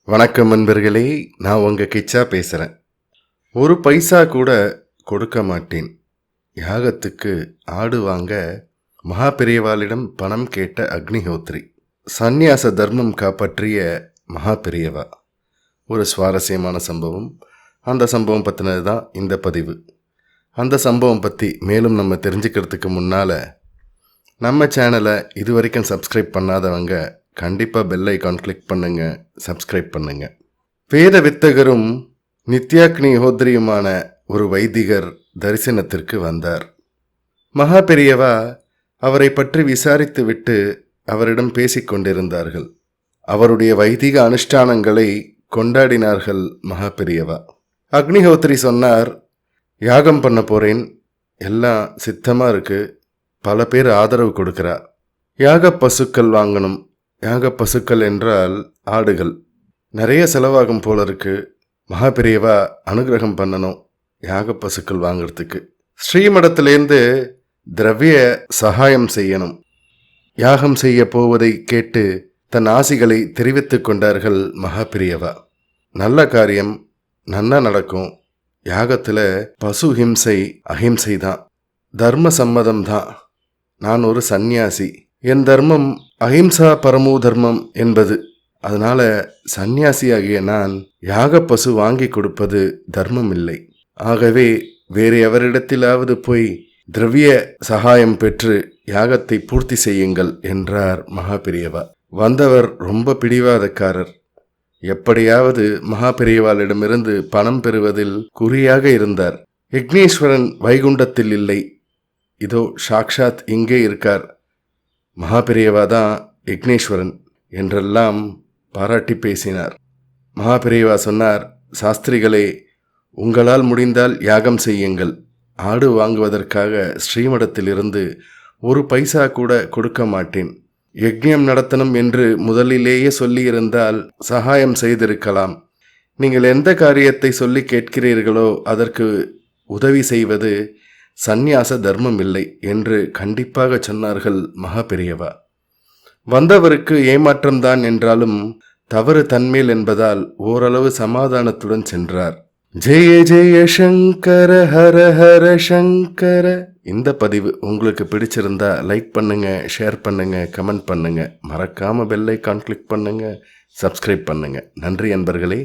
வணக்கம் நண்பர்களே, நான் உங்கள் கிச்சா பேசுகிறேன். ஒரு பைசா கூட கொடுக்க மாட்டேன். யாகத்துக்கு ஆடு வாங்க மகாபெரியவாளிடம் பணம் கேட்ட அக்னிஹோத்ரி. சந்நியாச தர்மம் காப்பாற்றிய மகாபெரியவா. ஒரு சுவாரஸ்யமான சம்பவம். அந்த சம்பவம் பற்றினது தான் இந்த பதிவு. அந்த சம்பவம் பற்றி மேலும் நம்ம தெரிஞ்சுக்கிறதுக்கு முன்னால் நம்ம சேனலை இது வரைக்கும் சப்ஸ்கிரைப் பண்ணாதவங்க கண்டிப்பாக பெல் ஐக்கான் கிளிக் பண்ணுங்கள், சப்ஸ்கிரைப் பண்ணுங்கள். வேத வித்தகரும் நித்யாக்னிஹோத்ரியுமான ஒரு வைதிகர் தரிசனத்திற்கு வந்தார். மகாபெரியவா அவரை பற்றி விசாரித்துவிட்டு அவரிடம் பேசிக்கொண்டிருந்தார்கள். அவருடைய வைதிக அனுஷ்டானங்களை கொண்டாடினார்கள் மகாபெரியவா. அக்னிஹோத்ரி சொன்னார், யாகம் பண்ண போகிறேன், எல்லாம் சித்தமாக இருக்குது, பல பேர் ஆதரவு கொடுக்குறா, யாக பசுக்கள் வாங்கணும். யாக பசுக்கள் என்றால் ஆடுகள். நிறைய செலவாகும் போல இருக்கு. மகாபெரியவா அனுகிரகம் பண்ணணும் யாக பசுக்கள் வாங்கிறதுக்கு. ஸ்ரீமடத்திலேருந்து திரவிய சகாயம் செய்யணும். யாகம் செய்ய போவதை கேட்டு தன் ஆசிகளை தெரிவித்து கொண்டார்கள் மகாபெரியவா. நல்ல காரியம் நன்னா நடக்கும். யாகத்தில் பசு ஹிம்சை அஹிம்சை தான், தர்ம சம்மதம் தான். நான் ஒரு சந்நியாசி, என் தர்மம் அஹிம்சா பரமோ தர்மம் என்பது. அதனால சந்நியாசியாகிய நான் யாக பசு வாங்கி கொடுப்பது தர்மம் இல்லை. ஆகவே வேறு எவரிடத்திலாவது போய் திரவிய சகாயம் பெற்று யாகத்தை பூர்த்தி செய்யுங்கள் என்றார் மகாபெரியவா. வந்தவர் ரொம்ப பிடிவாதக்காரர். எப்படியாவது மகாபெரியவாளிடமிருந்து பணம் பெறுவதில் குறியாக இருந்தார். யக்னேஸ்வரன் வைகுண்டத்தில் இல்லை, இதோ சாக்ஷாத் இங்கே இருக்கார், மகாபெரியவா தான் யக்னேஸ்வரன் என்றெல்லாம் பாராட்டி பேசினார். மகாபெரியவா சொன்னார், சாஸ்திரிகளே, உங்களால் முடிந்தால் யாகம் செய்யுங்கள். ஆடு வாங்குவதற்காக ஸ்ரீமடத்திலிருந்து ஒரு பைசா கூட கொடுக்க மாட்டேன். யக்ஞம் நடத்தணும் என்று முதலிலேயே சொல்லியிருந்தால் சகாயம் செய்திருக்கலாம். நீங்கள் எந்த காரியத்தை சொல்லி கேட்கிறீர்களோ அதற்கு உதவி செய்வது சந்நியாச தர்மம் இல்லை என்று கண்டிப்பாக சொன்னார்கள் மகாபெரியவா. வந்தவருக்கு ஏமாற்றம்தான் என்றாலும் தவறு தன்மேல் என்பதால் ஓரளவு சமாதானத்துடன் சென்றார். ஜெய ஜெய சங்கர ஹர ஹர சங்கர. இந்த பதிவு உங்களுக்கு பிடிச்சிருந்தா லைக் பண்ணுங்க, ஷேர் பண்ணுங்க, கமெண்ட் பண்ணுங்க. மறக்காம பெல் ஐக்கான் கிளிக் பண்ணுங்க, சப்ஸ்கிரைப் பண்ணுங்க. நன்றி அன்பர்களே.